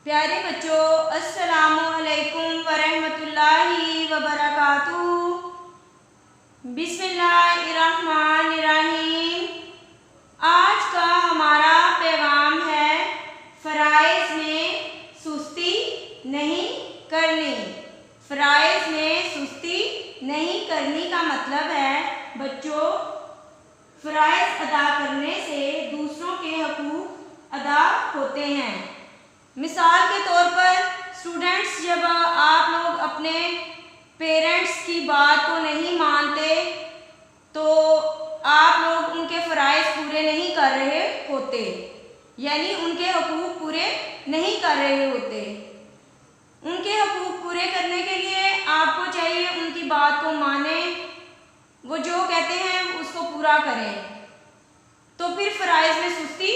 प्यारे बच्चों, अस्सलामु अलैकुम वरहमतुल्लाहि वबरकातुहू। बिस्मिल्लाहिर्रहमानिर्रहीम। आज का हमारा पैगाम है फ़राइज़ में सुस्ती नहीं करनी। फ़राइज़ में सुस्ती नहीं करनी का मतलब है बच्चों, फ़राइज़ अदा करने से दूसरों के हकूक़ अदा होते हैं। मिसाल के तौर पर स्टूडेंट्स, जब आप लोग अपने पेरेंट्स की बात को नहीं मानते तो आप लोग उनके फ़राइज़ पूरे नहीं कर रहे होते, यानी उनके हकूक़ पूरे नहीं कर रहे होते। उनके हकूक़ पूरे करने के लिए आपको चाहिए उनकी बात को मानें, वो जो कहते हैं उसको पूरा करें, तो फिर फ़राइज़ में सुस्ती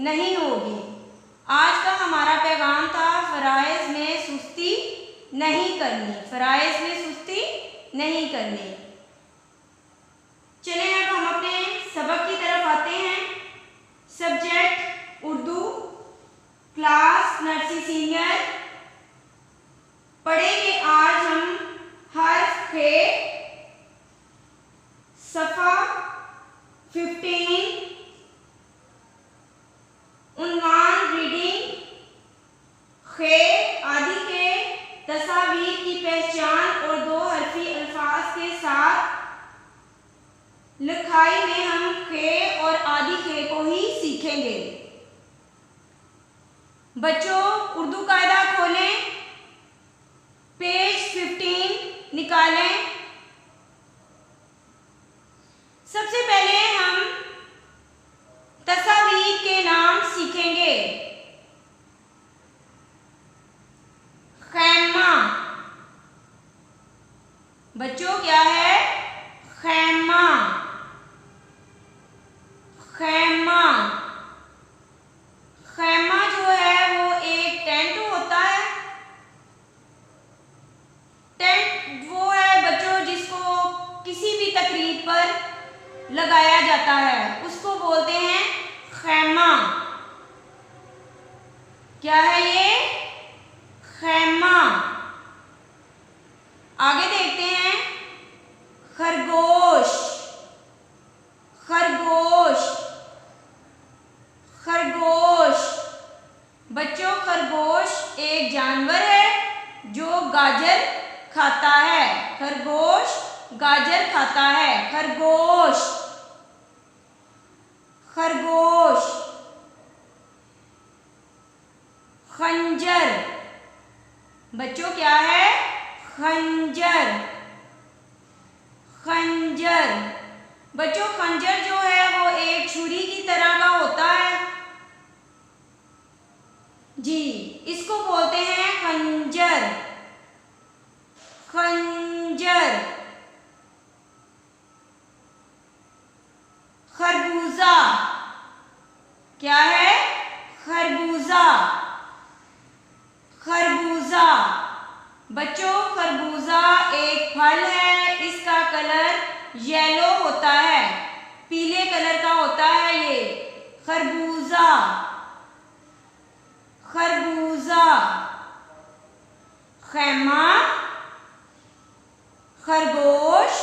नहीं होगी। आज का हमारा पैगाम था फ़राइज़ में सुस्ती नहीं करनी। फ़राइज़ में सुस्ती नहीं करनी। चलें अब हम अपने सबक की तरफ आते हैं। Subject Urdu, class nursery senior. पढ़ेंगे आज हम हर्फ खे, सफ़ा 15। उन्वान रीडिंग, खे आदि के तस्वीर की पहचान और दो हरफी अल्फाज के साथ लिखाई में हम खे और आदि खे को ही सीखेंगे। बच्चों, उर्दू कायदा खोलें, पेज 15 निकालें। सबसे पहले हम तस्वीर के नाम सीखेंगे। खैमा। बच्चों, क्या है? खैमा। खैमा। खैमा जो है वो एक टेंट होता है। टेंट वो है बच्चों जिसको किसी भी तकरीब पर लगाया जाता है, उसको बोलते हैं खैमा। क्या है ये? खैमा। आगे देखते हैं, खरगोश। खरगोश। खरगोश। बच्चों, खरगोश एक जानवर है जो गाजर खाता है। खरगोश गाजर खाता है। खरगोश। खरगोश। खंजर। बच्चों, क्या है? खंजर। खंजर। बच्चों, खंजर जो है वो एक छुरी की तरह का होता है जी, इसको बोलते हैं खंजर। खंजर। खरबूजा। क्या है? खरबूजा। खरबूजा। बच्चों, खरबूजा एक फल है, इसका कलर येलो होता है, पीले कलर का होता है ये खरबूजा। खरबूजा। खैमा, खरगोश,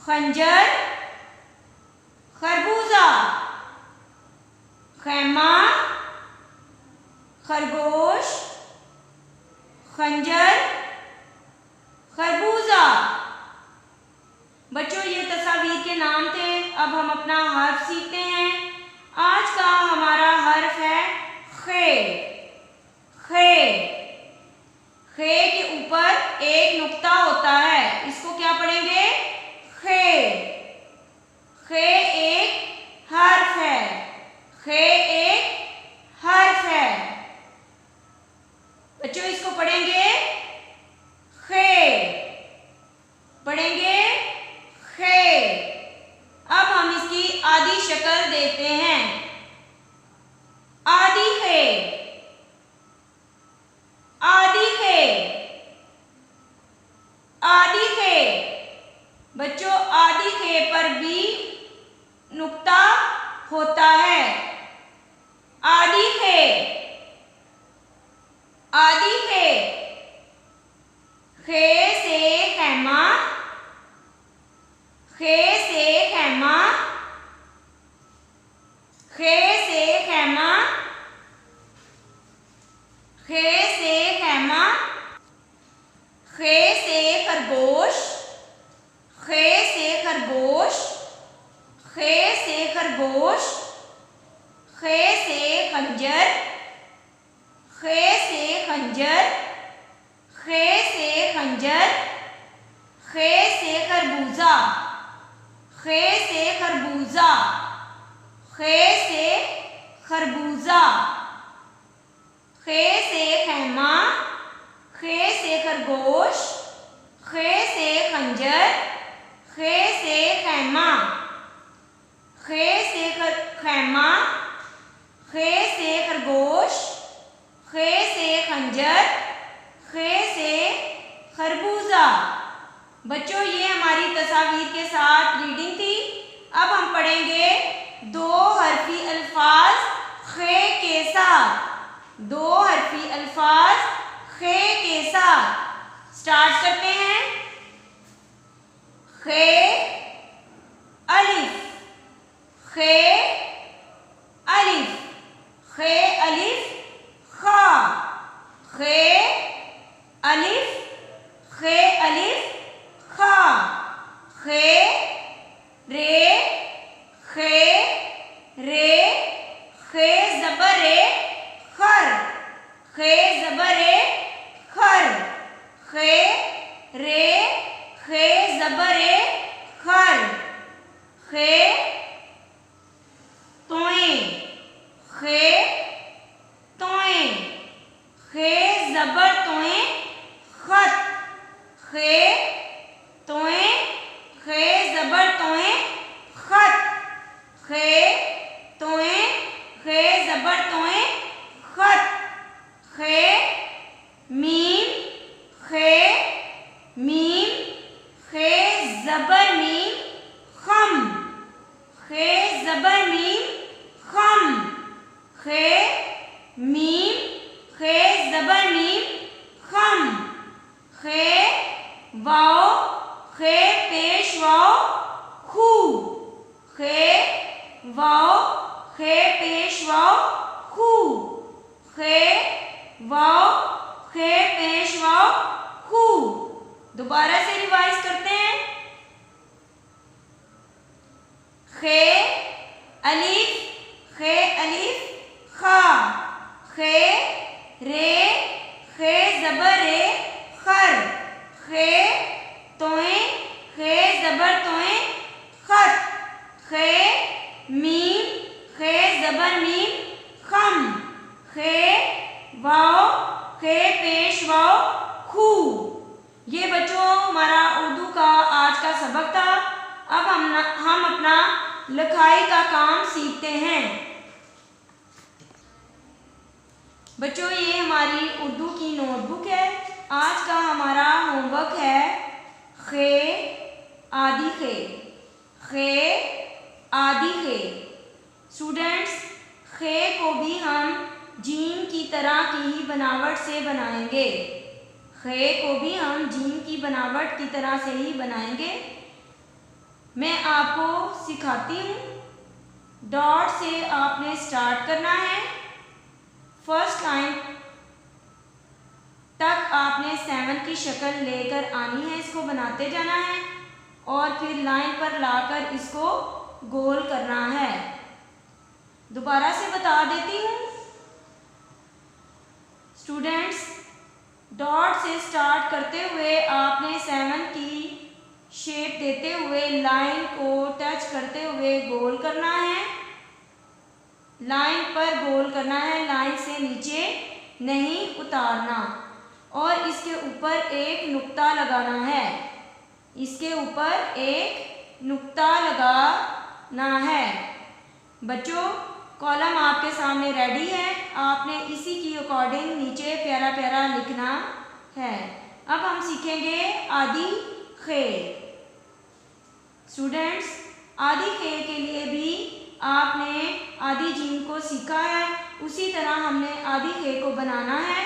खंजर, खरबूजा। खैमा, खरगोश, खंजर, खरबूजा। बच्चों, ये तस्वीर के नाम थे। अब हम अपना हर्फ सीखते हैं। आज का हमारा हर्फ है खे। खे। खे के ऊपर एक नुक्ता होता है, इसको क्या पढ़ेंगे? खे। खे एक हर्फ है। खे एक हर्फ है। बच्चों, इसको पढ़ेंगे खे। पढ़ेंगे खे। अब हम इसकी आदि शक्ल देखते हैं। आदि खे। आदि खे। आदि खे। खंजर, खे से खंजर, खे से खंजर, खे से खरबूजा, खे से खरबूजा, खे से खरबूजा, खे से खैमा, खे से खरगोश, खे से खंजर, खे से खैमा, खे से खैमा, खे से खरगोश, खे से खंजर, खे से खरबूजा। बच्चों ये हमारी तस्वीर के साथ रीडिंग थी। अब हम पढ़ेंगे दो हरफी अल्फाज खे के साथ, दो हरफी अल्फाज खे के साथ। स्टार्ट करते हैं। खे अलिफ, खे अलिफ, खे अलिफ खा, खे अलिफ, खे अलिफ खा, खे रे, खे रे, खे ज़बर खर, खे ज़बर खर, खे रे, खे ज़बर खर, खे तोए, खे तोए, खे ज़बर तोए खत, खे तोए, खे ज़बर तोए खत, खे तोए, खे ज़बर तोए खत, खे मीम, खे मीम, खे ज़बर मीम खम, खे ज़बर मीम खम, खे मीम, खे ज़बर मीम खम, खे वाओ, खे पेश वाओ खू, खे वाओ, खे पेश वाओ खू, खे वाओ, खे पेश वाओ खू। दोबारा से रिवाइज करते हैं। खे अलिफ, खे अलिफ खा, खे रे, खे ज़बर खर, खे तोए, खे ज़बर तोए खत, खे मीम, खे ज़बर मीम खम, खे वाओ, खे पेश वाओ खू। ये बच्चों हमारा उर्दू का आज का सबक था। अब हम अपना लिखाई का काम सीखते हैं। बच्चों ये हमारी उर्दू की नोटबुक है। आज का हमारा होमवर्क है खे आदि खे, खे आदि खे। स्टूडेंट्स खे को भी हम जीम की तरह की ही बनावट से बनाएंगे, खे को भी हम जीम की बनावट की तरह से ही बनाएंगे। मैं आपको सिखाती हूँ। डॉट से आपने स्टार्ट करना है। फर्स्ट लाइन तक आपने 7 की शक्ल लेकर आनी है, इसको बनाते जाना है और फिर लाइन पर लाकर इसको गोल करना है। दोबारा से बता देती हूँ स्टूडेंट्स, डॉट से स्टार्ट करते हुए आपने 7 की शेप देते हुए लाइन को टच करते हुए गोल करना है, लाइन पर गोल करना है, लाइन से नीचे नहीं उतारना और इसके ऊपर एक नुक्ता लगाना है, इसके ऊपर एक नुक्ता लगाना है। बच्चों कॉलम आपके सामने रेडी है, आपने इसी की अकॉर्डिंग नीचे प्यारा प्यारा लिखना है। अब हम सीखेंगे आदि खे। स्टूडेंट्स आदि खे के लिए भी आपने आदि जीम को सीखा है, उसी तरह हमने आदि खे को बनाना है।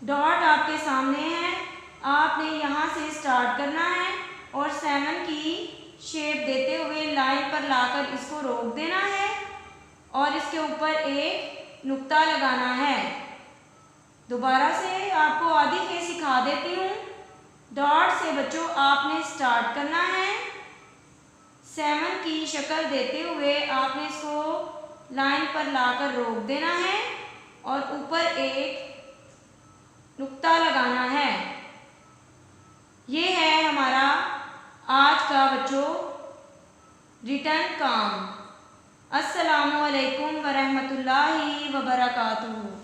डॉट आपके सामने है, आपने यहाँ से स्टार्ट करना है और 7 की शेप देते हुए लाइन पर लाकर इसको रोक देना है और इसके ऊपर एक नुक्ता लगाना है। दोबारा से आपको आदि खे सिखा देती हूँ। डॉट से बच्चों आपने स्टार्ट करना है, 7 की शक्ल देते हुए आपने इसको लाइन पर लाकर रोक देना है और ऊपर एक नुक्ता लगाना है। ये है हमारा आज का बच्चों रिटर्न काम। अस्सलामु अलैकुम वरहमतुल्लाहि वबरकातुहू।